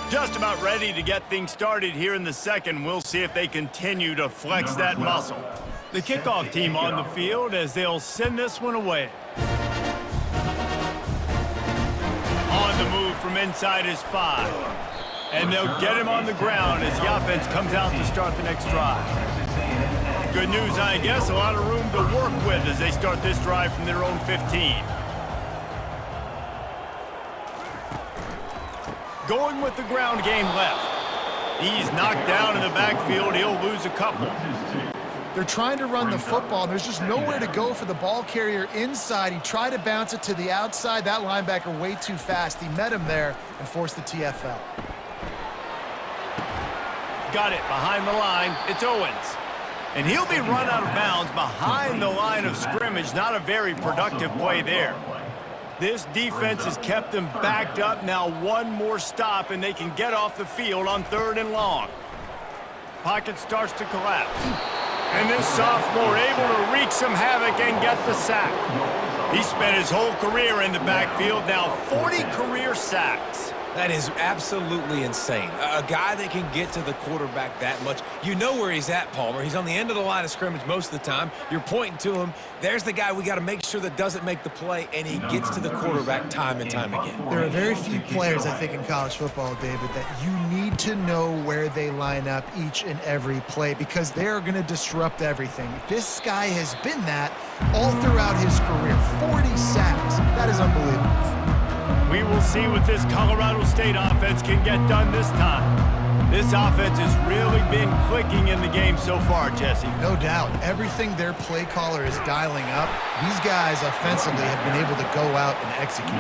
Just about ready to get things started here in the second. We'll see if they continue to flex that muscle. The kickoff team on the field as they'll send this one away. On the move from inside his 5. And they'll get him on the ground as the offense comes out to start the next drive. Good news, I guess, a lot of room to work with as they start this drive from their own 15. Going with the ground game left. He's knocked down in the backfield. He'll lose a couple. They're trying to run the football. There's just nowhere to go for the ball carrier inside. He tried to bounce it to the outside. That linebacker way too fast. He met him there and forced the TFL. Got it behind the line. It's Owens. And he'll be run out of bounds behind the line of scrimmage. Not a very productive play there. This defense has kept them backed up. Now one more stop, and they can get off the field on 3rd and long. Pocket starts to collapse. And this sophomore able to wreak some havoc and get the sack. He spent his whole career in the backfield, now 40 career sacks. That is absolutely insane. A guy that can get to the quarterback that much. You know where he's at, Palmer. He's on the end of the line of scrimmage most of the time. You're pointing to him. There's the guy we got to make sure that doesn't make the play, and he gets to the quarterback time and time again. There are very few players, I think, in college football, David, that you need to know where they line up each and every play because they're going to disrupt everything. This guy has been that all throughout his career. 40 sacks. That is unbelievable. We will see what this Colorado State offense can get done this time. This offense has really been clicking in the game so far, Jesse. No doubt. Everything their play caller is dialing up, these guys offensively have been able to go out and execute.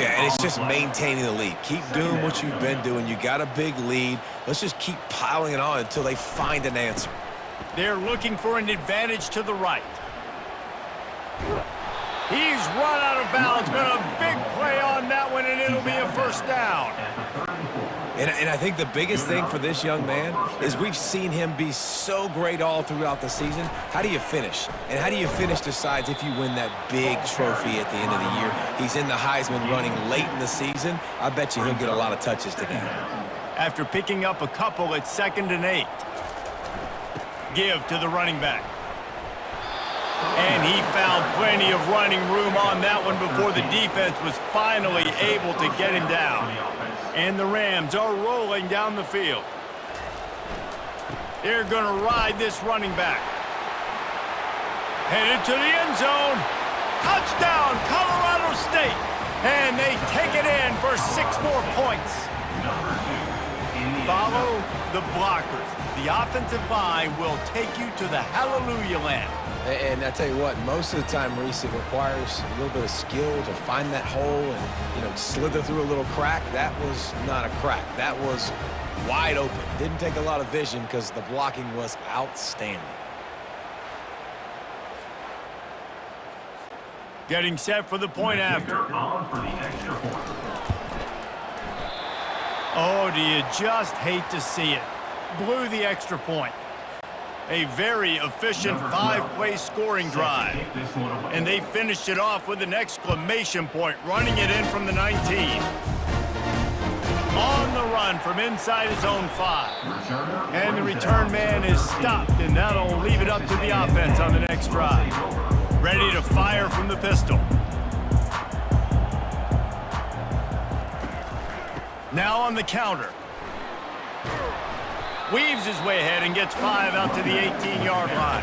Yeah, and it's just maintaining the lead. Keep doing what you've been doing. You got a big lead. Let's just keep piling it on until they find an answer. They're looking for an advantage to the right. He's run out of bounds, but a big play on that one, and it'll be a first down. And I think the biggest thing for this young man is we've seen him be so great all throughout the season. How do you finish? And how do you finish decides if you win that big trophy at the end of the year. He's in the Heisman running late in the season. I bet you he'll get a lot of touches today. After picking up a couple at 2nd and 8. Give to the running back. And he found plenty of running room on that one before the defense was finally able to get him down. And the Rams are rolling down the field. They're going to ride this running back. Headed to the end zone. Touchdown, Colorado State. And they take it in for 6 more points. Follow the blockers. The offensive line will take you to the hallelujah land. And I tell you what, most of the time, Reese, it requires a little bit of skill to find that hole and, slither through a little crack. That was not a crack. That was wide open. Didn't take a lot of vision because the blocking was outstanding. Getting set for the point after. Oh, do you just hate to see it? Blew the extra point. A very efficient 5-play scoring drive. And they finished it off with an exclamation point, running it in from the 19. On the run from inside his own 5. And the return man is stopped, and that'll leave it up to the offense on the next drive. Ready to fire from the pistol. Now on the counter. Weaves his way ahead and gets 5 out to the 18-yard line.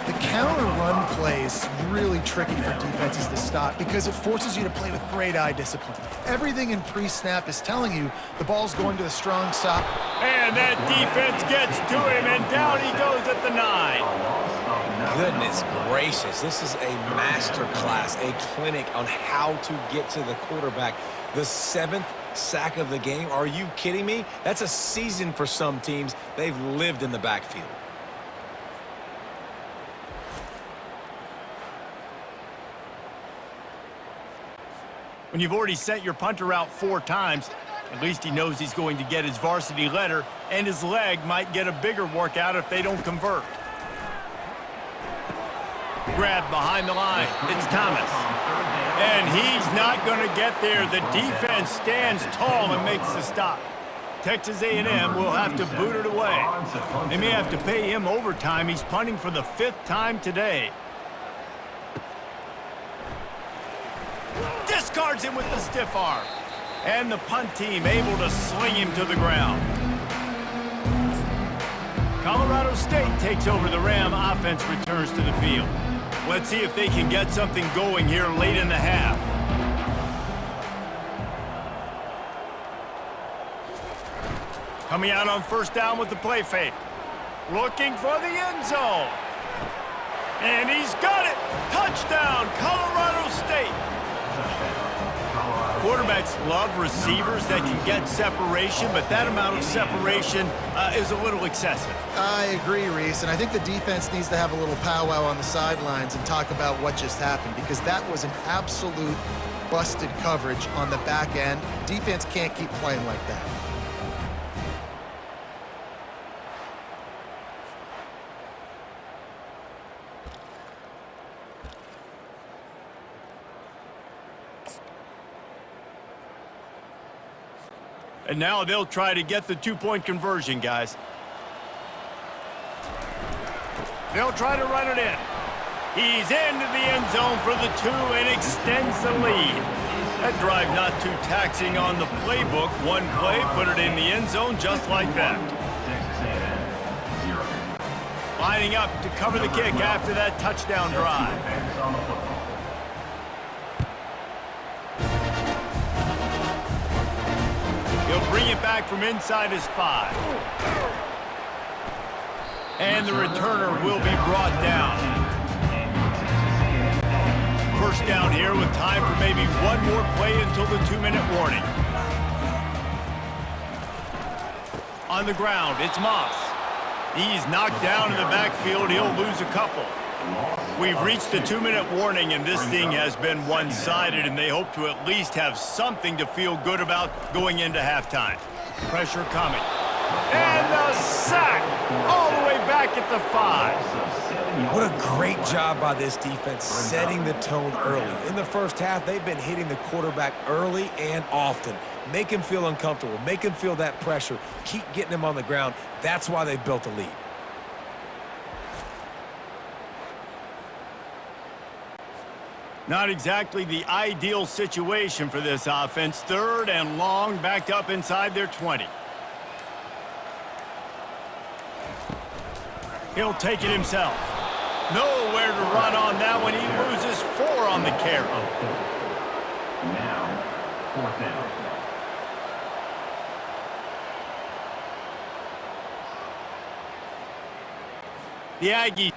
The counter run play is really tricky for defenses to stop because it forces you to play with great eye discipline. Everything in pre-snap is telling you the ball's going to the strong side. And that defense gets to him, and down he goes at the 9. Goodness gracious, this is a master class, a clinic on how to get to the quarterback. The 7th sack of the game. Are you kidding me? That's a season for some teams. They've lived in the backfield. When you've already sent your punter out 4 times, at least he knows he's going to get his varsity letter, and his leg might get a bigger workout if they don't convert. Grab behind the line. It's Thomas. And he's not going to get there. The defense stands tall and makes the stop. Texas A&M will have to boot it away. They may have to pay him overtime. He's punting for the 5th time today. Discards him with the stiff arm. And the punt team able to sling him to the ground. Colorado State takes over the Ram. Offense returns to the field. Let's see if they can get something going here late in the half. Coming out on first down with the play fake. Looking for the end zone. And he's got it. Touchdown, Colorado State. Quarterbacks love receivers that can get separation, but that amount of separation is a little excessive. I agree, Reese, and I think the defense needs to have a little powwow on the sidelines and talk about what just happened, because that was an absolute busted coverage on the back end. Defense can't keep playing like that. And now they'll try to get the 2-point conversion, guys. They'll try to run it in. He's into the end zone for the 2 and extends the lead. That drive not too taxing on the playbook. One play, put it in the end zone just like that. Lining up to cover the kick after that touchdown drive. He'll bring it back from inside his 5. And the returner will be brought down. First down here with time for maybe one more play until the 2-minute warning. On the ground, it's Moss. He's knocked down in the backfield. He'll lose a couple. We've reached the 2-minute warning, and this thing has been one-sided, and they hope to at least have something to feel good about going into halftime. Pressure coming. And the sack all the way back at the 5. What a great job by this defense setting the tone early. In the first half, they've been hitting the quarterback early and often. Make him feel uncomfortable. Make him feel that pressure. Keep getting him on the ground. That's why they've built a lead. Not exactly the ideal situation for this offense. 3rd and long, backed up inside their 20. He'll take it himself. Nowhere to run on that one. He loses 4 on the carry. Now, 4th down. The Aggies.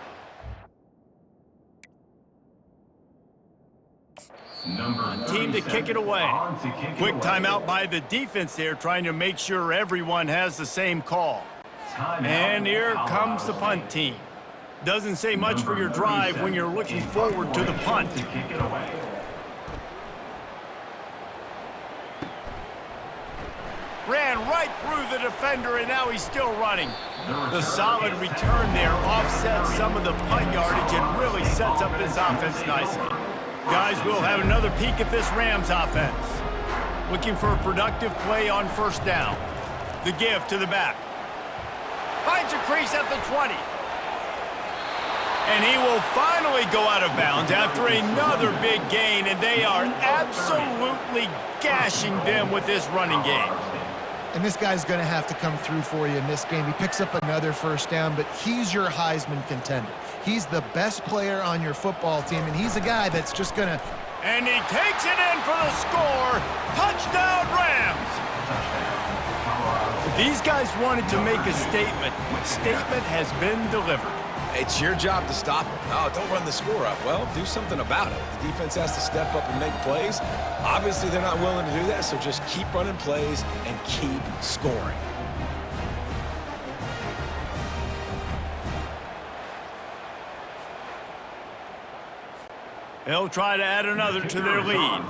Team to kick it away. Quick timeout by the defense there, trying to make sure everyone has the same call. And here comes the punt team. Doesn't say much for your drive when you're looking forward to the punt. Ran right through the defender, and now he's still running. The solid return there offsets some of the punt yardage and really sets up this offense nicely. Guys, we'll have another peek at this Rams offense. Looking for a productive play on first down. The give to the back. Finds a crease at the 20. And he will finally go out of bounds after another big gain, and they are absolutely gashing them with this running game. And this guy's going to have to come through for you in this game. He picks up another first down, but he's your Heisman contender. He's the best player on your football team, and he's a guy that's just going to... And he takes it in for the score. Touchdown, Rams! If these guys wanted to make a statement has been delivered. It's your job to stop them. No, don't run the score up. Well, do something about it. The defense has to step up and make plays. Obviously, they're not willing to do that, so just keep running plays and keep scoring. They'll try to add another to their lead.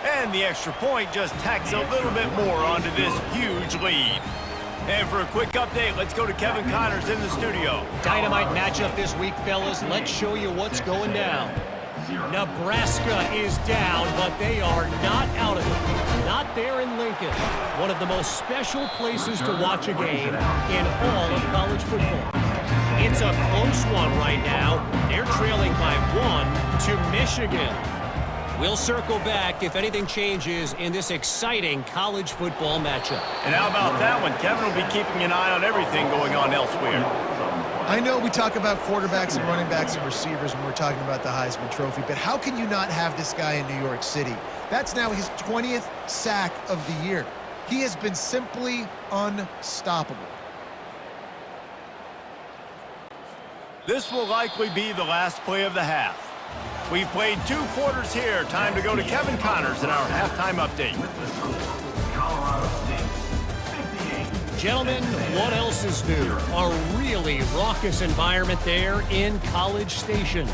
And the extra point just tacks a little bit more onto this huge lead. And for a quick update, let's go to Kevin Connors in the studio. Dynamite matchup this week, fellas. Let's show you what's going down. Nebraska is down, but they are not out of it. not there in Lincoln, one of the most special places to watch a game in all of college football. It's a close one right now. They're trailing by 1 to Michigan. We'll circle back if anything changes in this exciting college football matchup. And how about that one? Kevin will be keeping an eye on everything going on elsewhere. I know we talk about quarterbacks and running backs and receivers when we're talking about the Heisman Trophy, but how can you not have this guy in New York City? That's now his 20th sack of the year. He has been simply unstoppable. This will likely be the last play of the half. We've played 2 quarters here. Time to go to Kevin Connors in our halftime update. Gentlemen, what else is new? A really raucous environment there in College Station.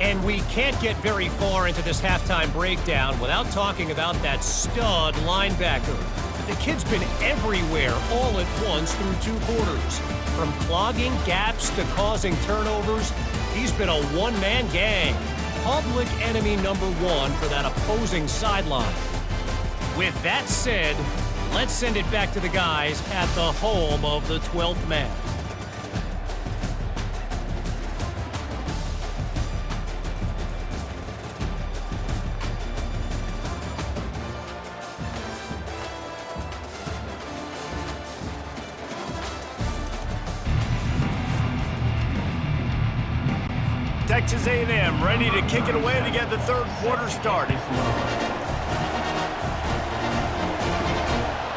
And we can't get very far into this halftime breakdown without talking about that stud linebacker. The kid's been everywhere all at once through 2 quarters. From clogging gaps to causing turnovers, he's been a one-man gang. Public enemy number 1 for that opposing sideline. With that said, let's send it back to the guys at the home of the 12th man. Texas A&M ready to kick it away to get the 3rd quarter started.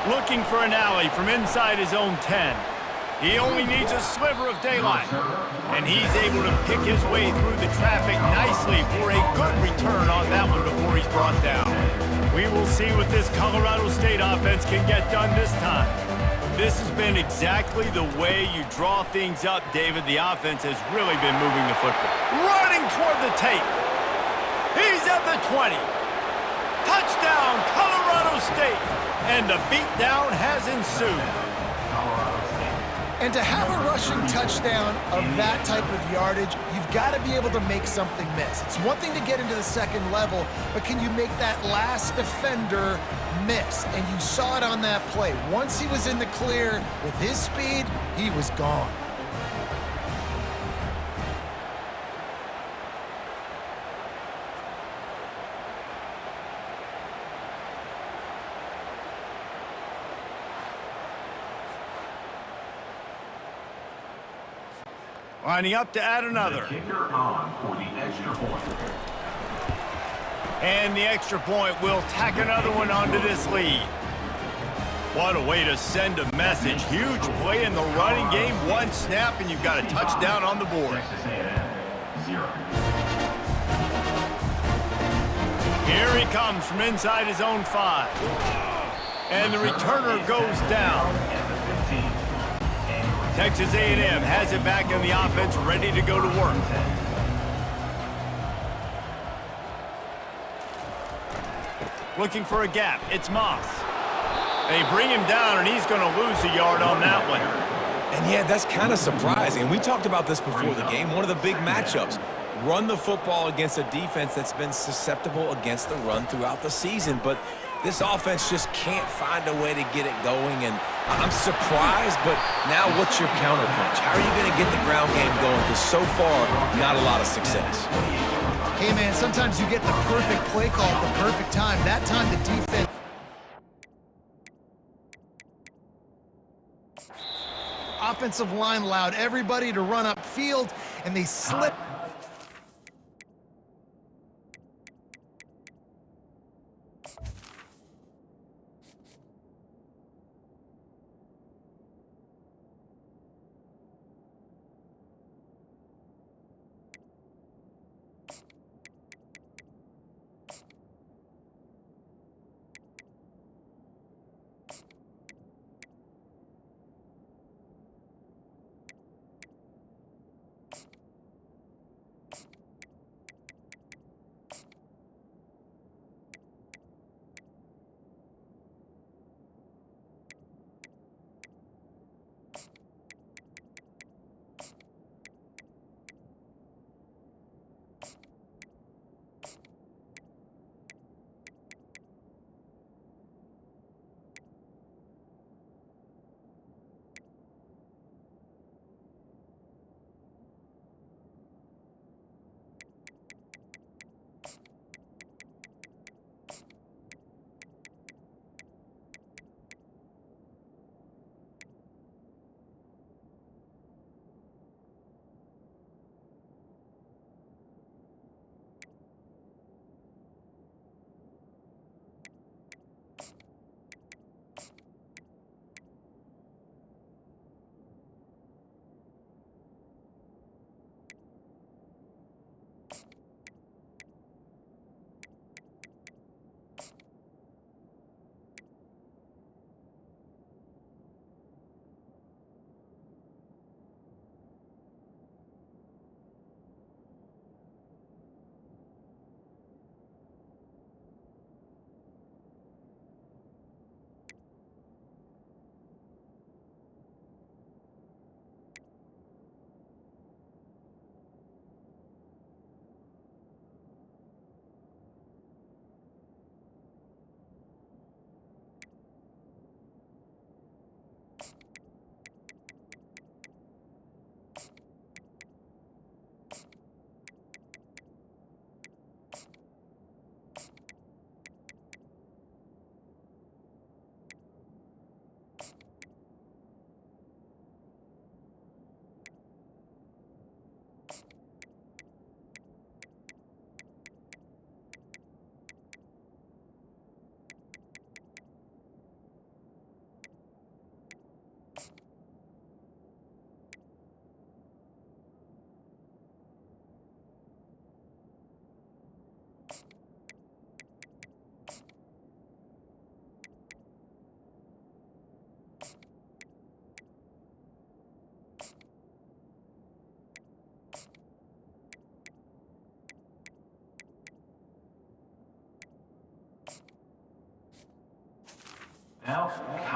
Looking for an alley from inside his own 10. He only needs a sliver of daylight. And he's able to pick his way through the traffic nicely for a good return on that one before he's brought down. We will see what this Colorado State offense can get done this time. This has been exactly the way you draw things up, David. The offense has really been moving the football. Running toward the tape. He's at the 20. Touchdown, Colorado State. And the beatdown has ensued. And to have a rushing touchdown of that type of yardage, you've got to be able to make something miss. It's one thing to get into the 2nd level, but can you make that last defender miss? And you saw it on that play. Once he was in the clear with his speed, he was gone. Lining up to add another. And the extra point will tack another one onto this lead. What a way to send a message. Huge play in the running game. 1 snap, and you've got a touchdown on the board. Here he comes from inside his own 5. And the returner goes down. Texas A&M has it back in the offense, ready to go to work. Looking for a gap. It's Moss. They bring him down, and he's going to lose a yard on that one. And yeah, that's kind of surprising. We talked about this before the game. One of the big matchups. Run the football against a defense that's been susceptible against the run throughout the season. But this offense just can't find a way to get it going. And I'm surprised, but now what's your counterpunch? How are you going to get the ground game going? Because so far, not a lot of success. Hey, man, sometimes you get the perfect play call at the perfect time. That time the defense... Offensive line allowed everybody to run upfield, and they slipped.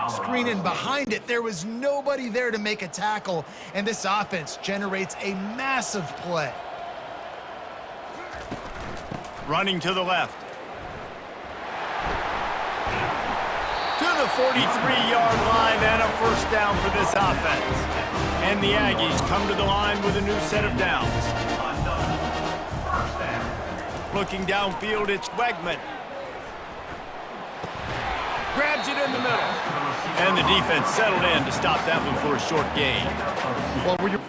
Screening behind it, there was nobody there to make a tackle, and this offense generates a massive play. Running to the left. To the 43-yard line and a first down for this offense. And the Aggies come to the line with a new set of downs. Looking downfield, it's Wegman. Grabs it in the middle. And the defense settled in to stop that one for a short gain. Well, were you...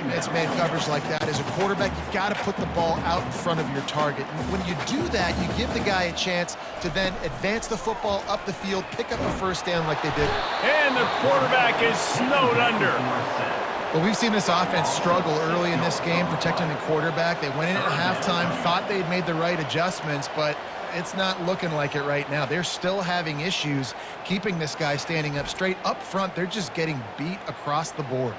It's man coverage like that. As a quarterback, you got to put the ball out in front of your target. And when you do that, you give the guy a chance to then advance the football up the field, pick up a first down like they did. And the quarterback is snowed under. Well, we've seen this offense struggle early in this game protecting the quarterback. They went in at halftime, thought they'd made the right adjustments, but it's not looking like it right now. They're still having issues keeping this guy standing up straight. Up front, they're just getting beat across the board.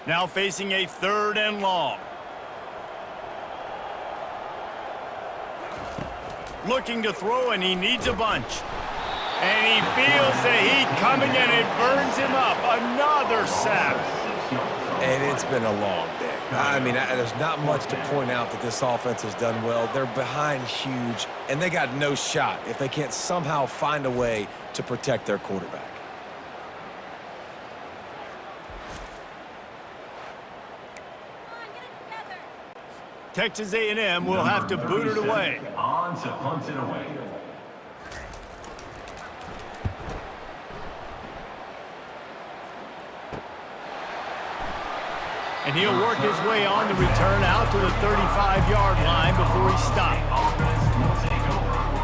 Now facing a 3rd and long. Looking to throw, and he needs a bunch. And he feels the heat coming, and it burns him up. Another sack. And it's been a long day. I mean, there's not much to point out that this offense has done well. They're behind huge, and they got no shot if they can't somehow find a way to protect their quarterback. Texas A&M will have to boot it away. On to punt it away. And he'll work his way on the return out to the 35-yard line before he stopped.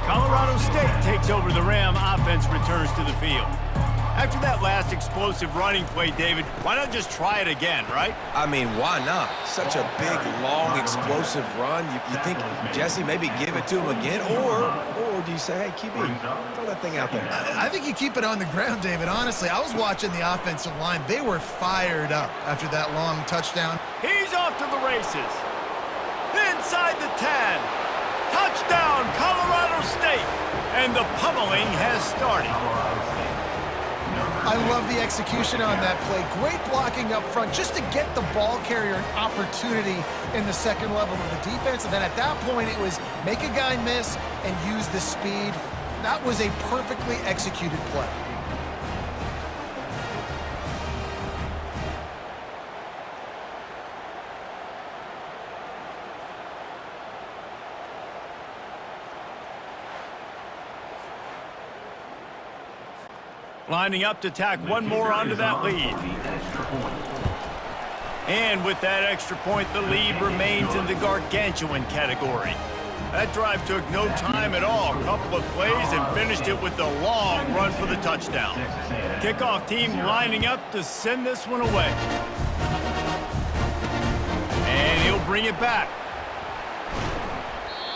Colorado State takes over the Ram. Offense returns to the field. After that last explosive running play, David, why not just try it again, right? I mean, why not? Such a big, long, explosive run. You think, Jesse, maybe give it to him again? Or do you say, hey, QB, throw that thing out there? I think you keep it on the ground, David. Honestly, I was watching the offensive line. They were fired up after that long touchdown. He's off to the races. Inside the 10. Touchdown, Colorado State. And the pummeling has started. I love the execution on that play. Great blocking up front just to get the ball carrier an opportunity in the second level of the defense. And then at that point, it was make a guy miss and use the speed. That was a perfectly executed play. Lining up to tack one more onto that lead. And with that extra point, the lead remains in the gargantuan category. That drive took no time at all. A couple of plays and finished it with a long run for the touchdown. Kickoff team lining up to send this one away. And he'll bring it back.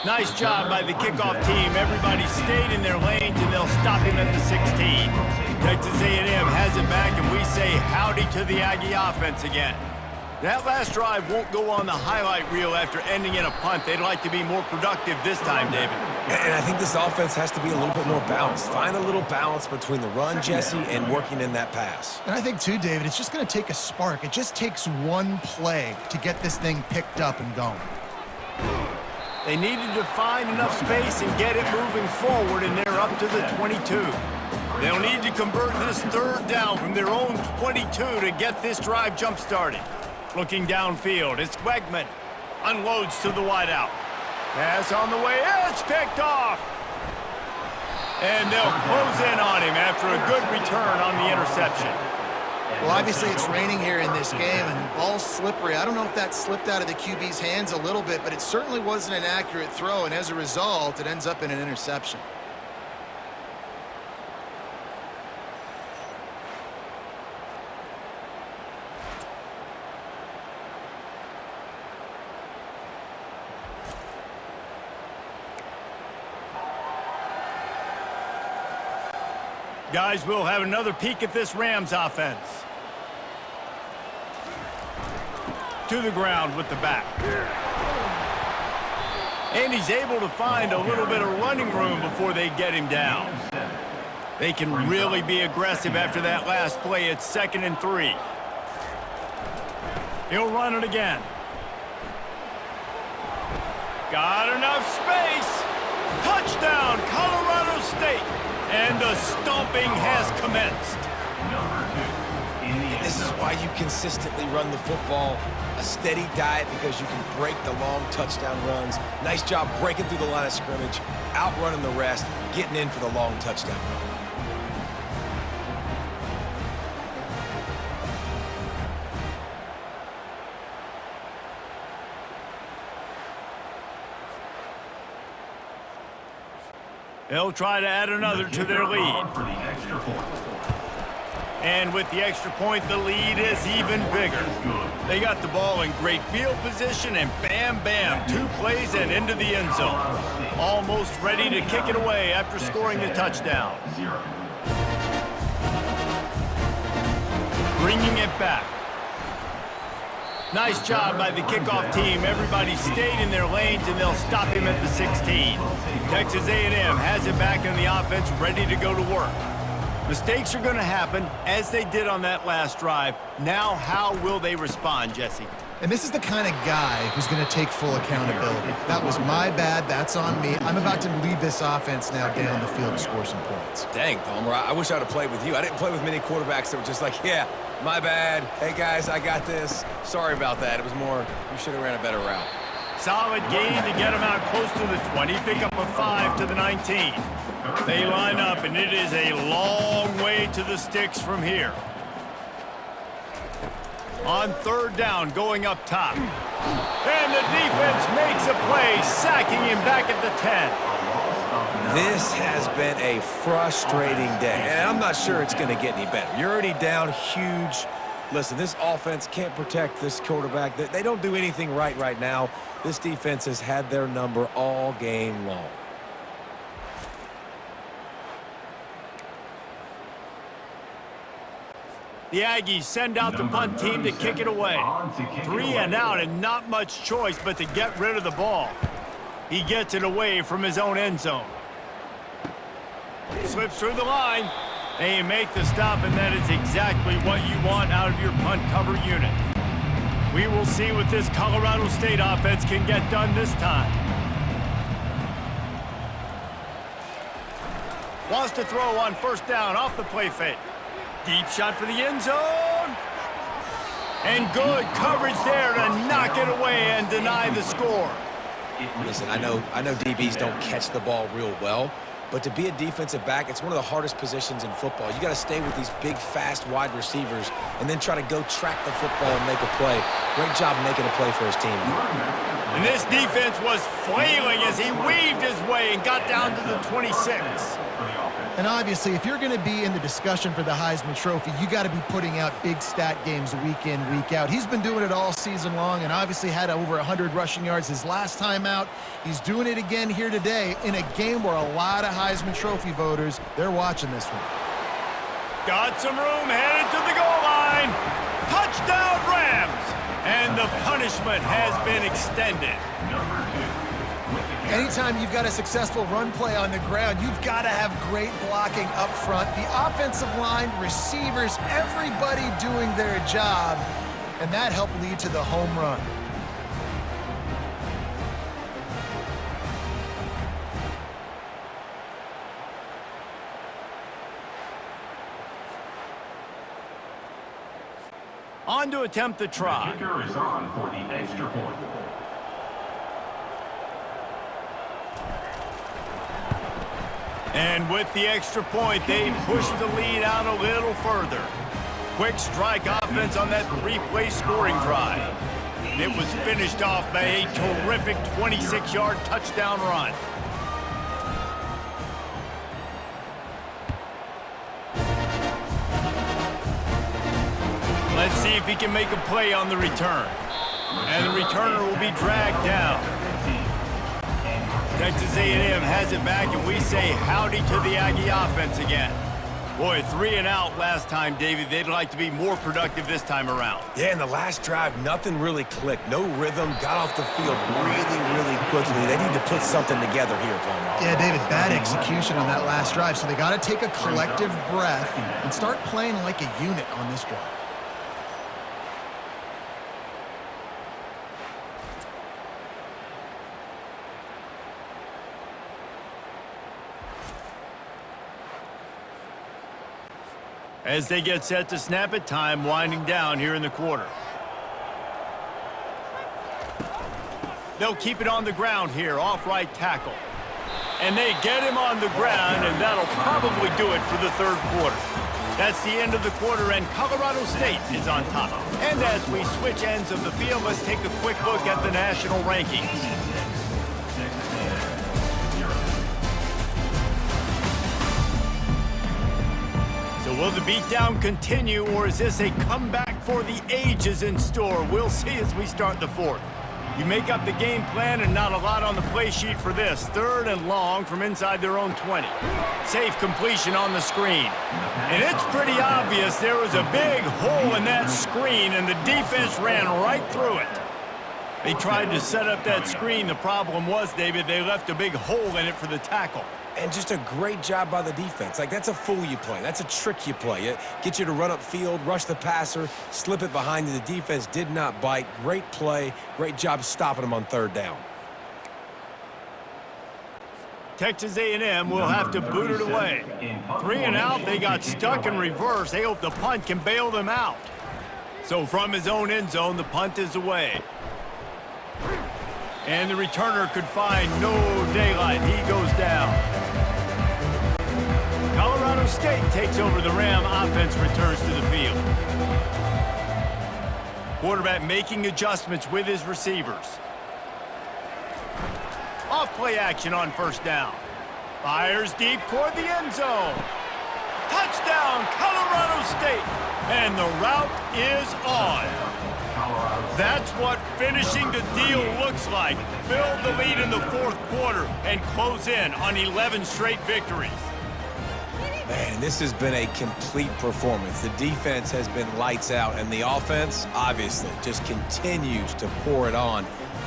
Nice job by the kickoff team. Everybody stayed in their lanes, and they'll stop him at the 16. Texas A&M has it back, and we say howdy to the Aggie offense again. That last drive won't go on the highlight reel after ending in a punt. They'd like to be more productive this time, David. And I think this offense has to be a little bit more balanced. Find a little balance between the run, Jesse, and working in that pass. And I think, too, David, it's just going to take a spark. It just takes one play to get this thing picked up and going. They needed to find enough space and get it moving forward, and they're up to the 22. They'll need to convert this third down from their own 22 to get this drive jump-started. Looking downfield, it's Wegman. Unloads to the wideout. Pass on the way, it's picked off! And they'll close in on him after a good return on the interception. Well, obviously it's raining here in this game, and ball's slippery. I don't know if that slipped out of the QB's hands a little bit, but it certainly wasn't an accurate throw, and as a result, it ends up in an interception. Guys, we'll have another peek at this Rams offense. To the ground with the back. And he's able to find a little bit of running room before they get him down. They can really be aggressive after that last play. It's 2nd and 3. He'll run it again. Got enough space. Touchdown, Colorado State. And the stomping has commenced. This is why you consistently run the football. A steady diet because you can break the long touchdown runs. Nice job breaking through the line of scrimmage, outrunning the rest, getting in for the long touchdown run. They'll try to add another to their lead. And with the extra point, the lead is even bigger. They got the ball in great field position, and bam, bam, 2 plays and into the end zone. Almost ready to kick it away after scoring the touchdown. Bringing it back. Nice job by the kickoff team. Everybody stayed in their lanes, and they'll stop him at the 16. Texas A&M has it back in the offense, ready to go to work. Mistakes are going to happen, as they did on that last drive. Now, how will they respond, Jesse? And this is the kind of guy who's going to take full accountability. That was my bad. That's on me. I'm about to lead this offense now down the field to score some points. Dang, Palmer, I wish I would have played with you. I didn't play with many quarterbacks that were just like, yeah, my bad. Hey, guys, I got this. Sorry about that. It was more, you should have ran a better route. Solid gain to get him out close to the 20. Pick up a 5 to the 19. They line up, and it is a long way to the sticks from here. On 3rd down, going up top. And the defense makes a play, sacking him back at the 10. This has been a frustrating day, and I'm not sure it's going to get any better. You're already down huge. Listen, this offense can't protect this quarterback. They don't do anything right now. This defense has had their number all game long. The Aggies send out the punt team to kick it away. 3 and out, and not much choice but to get rid of the ball. He gets it away from his own end zone. Slips through the line. They make the stop, and that is exactly what you want out of your punt cover unit. We will see what this Colorado State offense can get done this time. Wants to throw on 1st down off the play fake. Deep shot for the end zone. And good coverage there to knock it away and deny the score. Listen, I know DBs don't catch the ball real well, But to be a defensive back, it's one of the hardest positions in football. You got to stay with these big, fast wide receivers and then try to go track the football and make a play. Great job making a play for his team. And this defense was flailing as he weaved his way and got down to the 26. And obviously, if you're going to be in the discussion for the Heisman Trophy, you got to be putting out big stat games week in, week out. He's been doing it all season long and obviously had over 100 rushing yards his last time out. He's doing it again here today in a game where a lot of Heisman Trophy voters, they're watching this one. Got some room, headed to the goal line. Touchdown, Rams! And the punishment has been extended. Anytime you've got a successful run play on the ground, you've got to have great blocking up front. The offensive line, receivers, everybody doing their job, and that helped lead to the home run. On to attempt the try. The kicker is on for the extra point. And with the extra point, they push the lead out a little further. Quick strike offense on that three-play scoring drive. And it was finished off by a terrific 26-yard touchdown run. Let's see if he can make a play on the return. And the returner will be dragged down. Texas A&M has it back, and we say howdy to the Aggie offense again. Boy, 3 and out last time, David. They'd like to be more productive this time around. Yeah, in the last drive, nothing really clicked. No rhythm, got off the field really quickly. They need to put something together here, Palmer. Yeah, David, bad execution on that last drive, so they got to take a collective breath and start playing like a unit on this drive. As they get set to snap it, time winding down here in the quarter. They'll keep it on the ground here, off right tackle. And they get him on the ground, and that'll probably do it for the third quarter. That's the end of the quarter, and Colorado State is on top. And as we switch ends of the field, let's take a quick look at the national rankings. Will the beatdown continue, or is this a comeback for the ages in store? We'll see as we start the fourth. You make up the game plan and not a lot on the play sheet for this. 3rd and long from inside their own 20. Safe completion on the screen. And it's pretty obvious there was a big hole in that screen, and the defense ran right through it. They tried to set up that screen. The problem was, David, they left a big hole in it for the tackle. And just a great job by the defense. Like, that's a fool you play. That's a trick you play. It gets you to run up field, rush the passer, slip it behind you. The defense did not bite. Great play. Great job stopping them on 3rd down. Texas A&M will have to boot it away. 3 and out, they got stuck in reverse. They hope the punt can bail them out. So from his own end zone, the punt is away. And the returner could find no daylight. He goes down. Colorado State takes over the Ram. Offense returns to the field. Quarterback making adjustments with his receivers. Off play action on 1st down. Fires deep toward the end zone. Touchdown, Colorado State. And the route is on. That's what finishing the deal looks like. Build the lead in the 4th quarter and close in on 11 straight victories. Man, this has been a complete performance. The defense has been lights out, and the offense, obviously, just continues to pour it on.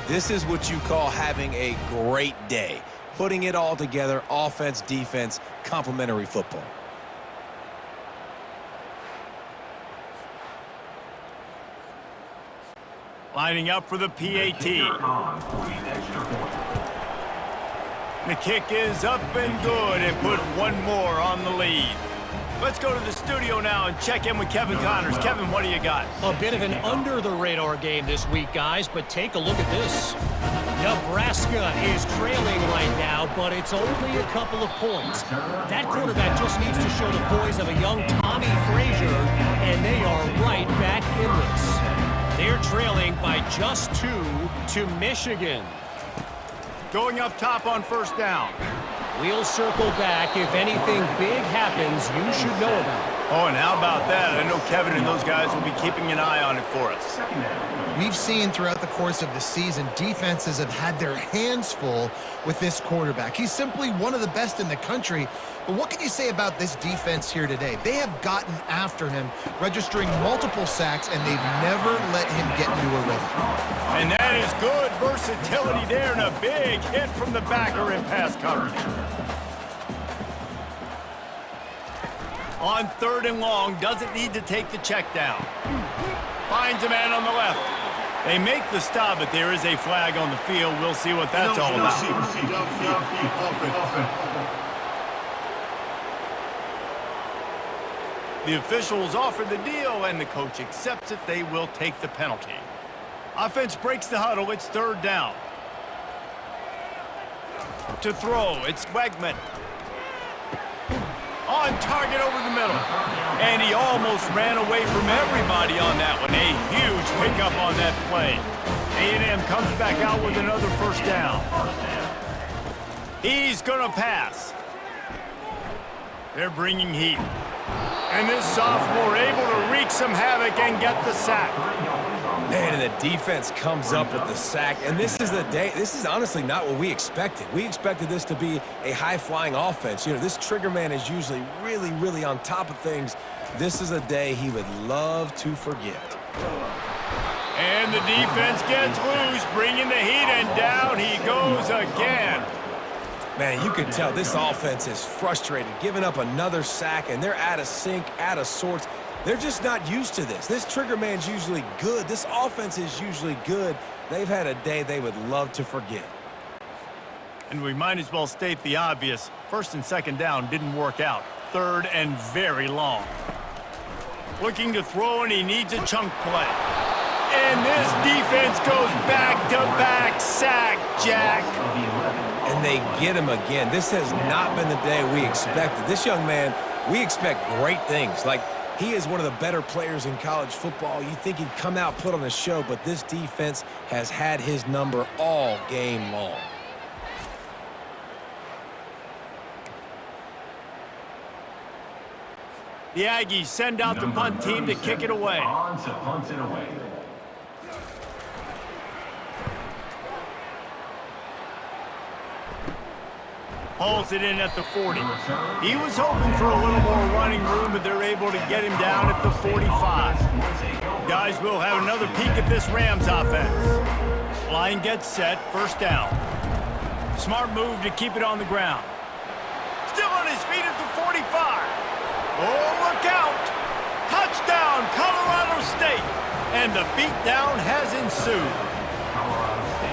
This is what you call having a great day. Putting it all together, offense, defense, complementary football. Lining up for the PAT. The kick is up and good, and put one more on the lead. Let's go to the studio now and check in with Kevin Connors. Kevin, what do you got? A bit of an under-the-radar game this week, guys, but take a look at this. Nebraska is trailing right now, but it's only a couple of points. That quarterback just needs to show the poise of a young Tommy Frazier, and they are right back in this. They're trailing by just 2 to Michigan. Going up top on first down. We'll circle back. If anything big happens, you should know about it. Oh, and how about that? I know Kevin and those guys will be keeping an eye on it for us. We've seen throughout the course of the season, defenses have had their hands full with this quarterback. He's simply one of the best in the country. But what can you say about this defense here today? They have gotten after him, registering multiple sacks, and they've never let him get into a rhythm. And that is good versatility there, and a big hit from the backer in pass coverage. On 3rd and long, doesn't need to take the check down. Finds a man on the left. They make the stop, but there is a flag on the field. We'll see what that's all about. The officials offer the deal, and the coach accepts it. They will take the penalty. Offense breaks the huddle. It's 3rd down. To throw, it's Wegman. On target over the middle. And he almost ran away from everybody on that one. A huge pickup on that play. A&M comes back out with another first down. He's going to pass. They're bringing heat. And this sophomore able to wreak some havoc and get the sack. Man, and the defense comes up with the sack. And this is the day. This is honestly not what we expected. We expected this to be a high-flying offense. You know, this trigger man is usually really, really on top of things. This is a day he would love to forget. And the defense gets loose, bringing the heat, and down he goes again. Man, you can tell this offense is frustrated, giving up another sack, and they're out of sync, out of sorts. They're just not used to this. This trigger man's usually good. This offense is usually good. They've had a day they would love to forget. And we might as well state the obvious. 1st and 2nd down didn't work out. 3rd and very long. Looking to throw, and he needs a chunk play. And this defense goes back-to-back sack, Jack. And they get him again. This has not been the day we expected. This young man, we expect great things. Like, he is one of the better players in college football. You think he'd come out, put on a show, but this defense has had his number all game long. The Aggies send out the punt team to kick it away. On to punt it away. Hauls it in at the 40. He was hoping for a little more running room, but they're able to get him down at the 45. Guys will have another peek at this Rams offense. Line gets set, 1st down. Smart move to keep it on the ground. Still on his feet at the 45. Oh, look out! Touchdown, Colorado State! And the beatdown has ensued.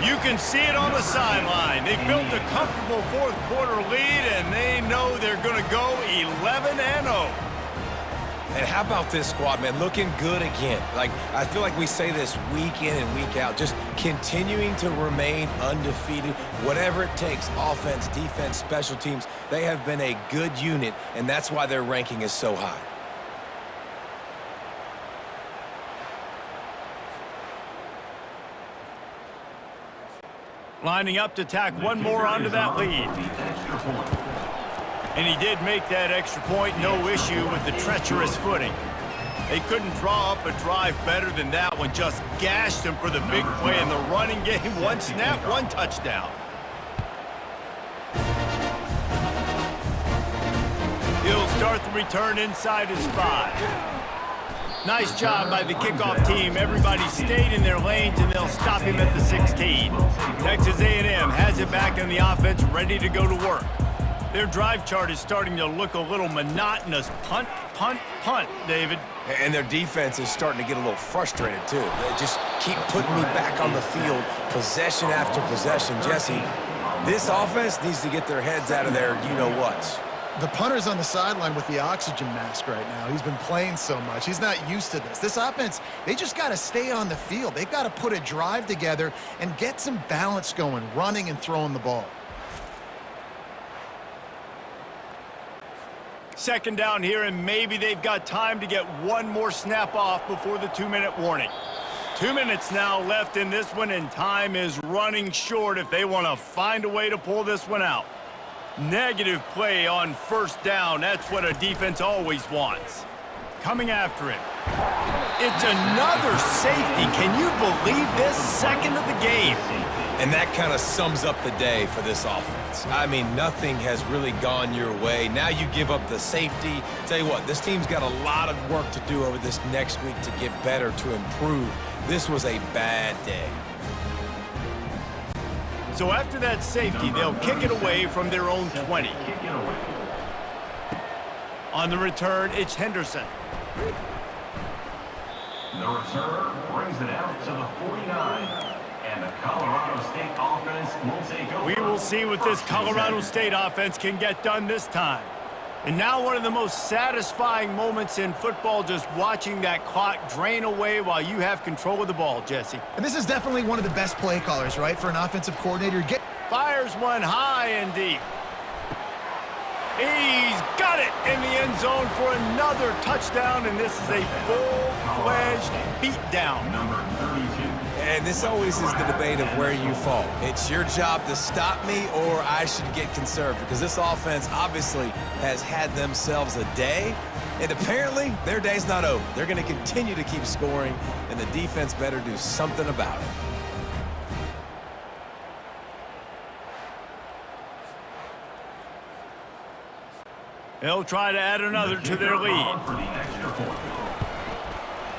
You can see it on the sideline. They built a comfortable 4th quarter lead, and they know they're going to go 11-0. And how about this squad, man? Looking good again. Like, I feel like we say this week in and week out, just continuing to remain undefeated. Whatever it takes, offense, defense, special teams, they have been a good unit, and that's why their ranking is so high. Lining up to tack one more onto that lead. And he did make that extra point, no issue with the treacherous footing. They couldn't draw up a drive better than that one, just gashed him for the big play in the running game. 1 snap, 1 touchdown. He'll start the return inside his 5. Nice job by the kickoff team. Everybody stayed in their lanes, and they'll stop him at the 16. Texas A&M has it back on the offense, ready to go to work. Their drive chart is starting to look a little monotonous. Punt, punt, punt, David. And their defense is starting to get a little frustrated, too. They just keep putting me back on the field, possession after possession. Jesse, this offense needs to get their heads out of their you-know-whats. The punter's on the sideline with the oxygen mask right now. He's been playing so much. He's not used to this. This offense, they just got to stay on the field. They've got to put a drive together and get some balance going, running and throwing the ball. Second down here, and maybe they've got time to get one more snap off before the 2-minute warning. 2 minutes now left in this one, and time is running short if they want to find a way to pull this one out. Negative play on first down. That's what a defense always wants. Coming after him. It's another safety. Can you believe this? Second of the game. And that kind of sums up the day for this offense. I mean, nothing has really gone your way. Now you give up the safety. Tell you what, this team's got a lot of work to do over this next week to get better, to improve. This was a bad day. So after that safety, they'll kick it away from their own 20. On the return, it's Henderson. The returner brings it out to the 49. And the Colorado State offense will take over. We will see what this Colorado State offense can get done this time. And now one of the most satisfying moments in football, just watching that clock drain away while you have control of the ball, Jesse. And this is definitely one of the best play callers, right, for an offensive coordinator. Fires one high and deep. He's got it in the end zone for another touchdown, and this is a full-fledged beatdown. Number 32. And this always is the debate of where you fall. It's your job to stop me, or I should get conserved, because this offense obviously has had themselves a day, and apparently their day's not over. They're going to continue to keep scoring, and the defense better do something about it. They'll try to add another to their lead. For the extra point.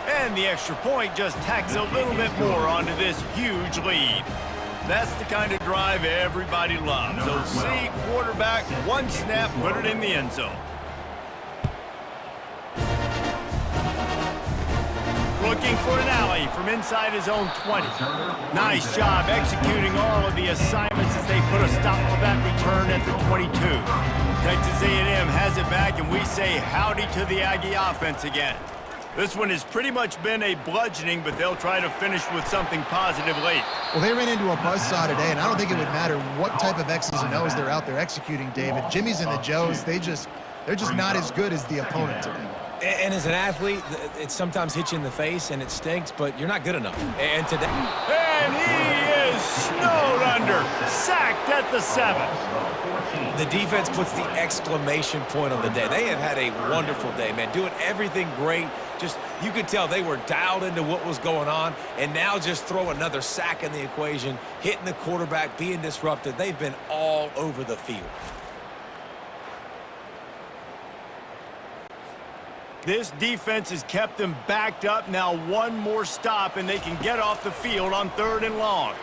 And the extra point just tacks a little bit more onto this huge lead. That's the kind of drive everybody loves. So see, quarterback, one snap, put it in the end zone. Looking for an alley from inside his own 20. Nice job executing all of the assignments as they put a stop to that return at the 22. Texas A&M has it back, and we say howdy to the Aggie offense again. This one has pretty much been a bludgeoning, but they'll try to finish with something positive late. Well, they ran into a buzzsaw today, and I don't think it would matter what type of X's and O's they're out there executing, David. Jimmy's and the Joes, they're just not as good as the opponent today. And as an athlete, it sometimes hits you in the face, and it stinks, but you're not good enough. And today... And he is snowed under, sacked at the 7. The defense puts the exclamation point on the day. They have had a wonderful day, man, doing everything great. Just, you could tell they were dialed into what was going on, and now just throw another sack in the equation, hitting the quarterback, being disrupted. They've been all over the field. This defense has kept them backed up. Now one more stop, and they can get off the field on 3rd and long.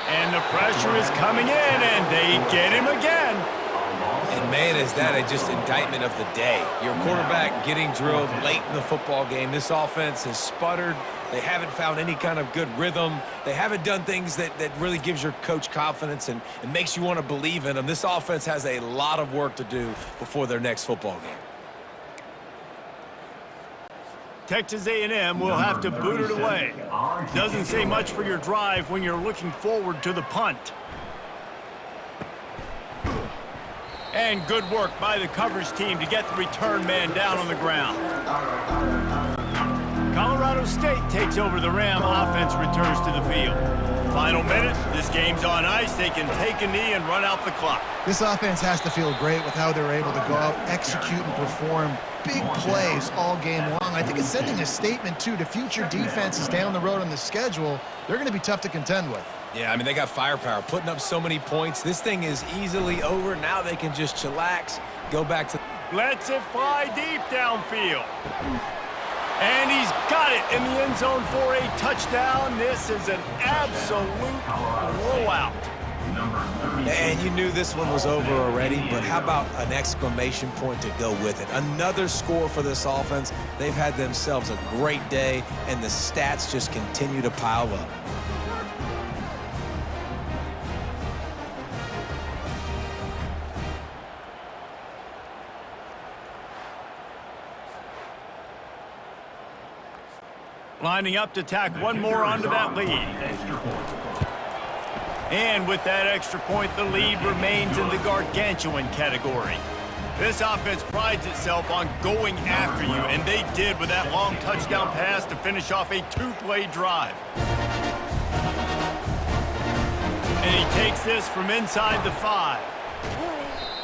And the pressure is coming in, and they get him again. And, man, is that just indictment of the day. Your quarterback getting drilled late in the football game. This offense has sputtered. They haven't found any kind of good rhythm. They haven't done things that really gives your coach confidence and makes you want to believe in them. This offense has a lot of work to do before their next football game. Texas A&M will have to boot it away. Doesn't say much for your drive when you're looking forward to the punt. And good work by the coverage team to get the return man down on the ground. Colorado State takes over the Ram. Offense returns to the field. Final minute. This game's on ice. They can take a knee and run out the clock. This offense has to feel great with how they're able to go out, execute, and perform big plays all game long. I think it's sending a statement, too, to future defenses down the road on the schedule. They're going to be tough to contend with. Yeah, I mean, they got firepower, putting up so many points. This thing is easily over. Now they can just chillax, go back to... Lets it fly deep downfield. And he's got it in the end zone for a touchdown. This is an absolute blowout. And you knew this one was over already, but how about an exclamation point to go with it? Another score for this offense. They've had themselves a great day, and the stats just continue to pile up. Lining up to tack one more onto that lead. Extra point. And with that extra point, the lead remains in the gargantuan category. This offense prides itself on going after you, and they did with that long touchdown pass to finish off a two-play drive. And he takes this from inside the 5.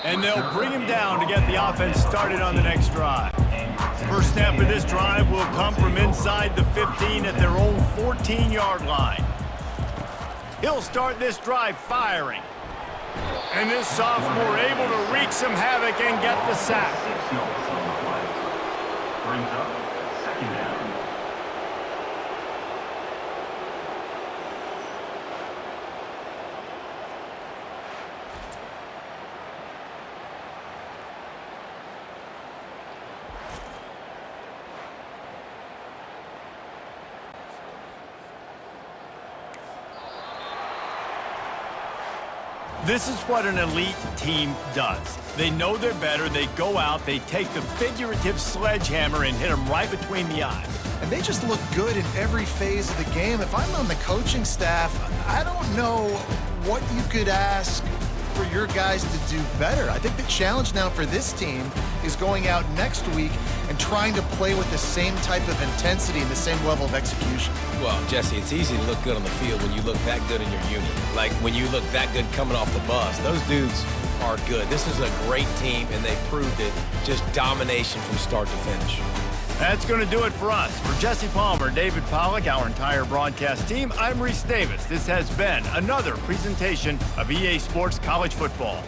And they'll bring him down to get the offense started on the next drive. First snap of this drive will come from inside the 15 at their own 14-yard line. He'll start this drive firing. And this sophomore able to wreak some havoc and get the sack. 6 yards on the play. Brings up 2nd down. This is what an elite team does. They know they're better, they go out, they take the figurative sledgehammer and hit them right between the eyes. And they just look good in every phase of the game. If I'm on the coaching staff, I don't know what you could ask for your guys to do better. I think the challenge now for this team is going out next week and trying to play with the same type of intensity and the same level of execution. Well, Jesse, it's easy to look good on the field when you look that good in your unit. Like when you look that good coming off the bus. Those dudes are good. This is a great team, and they proved it. Just domination from start to finish. That's going to do it for us. For Jesse Palmer, David Pollack, our entire broadcast team, I'm Reese Davis. This has been another presentation of EA Sports College Football.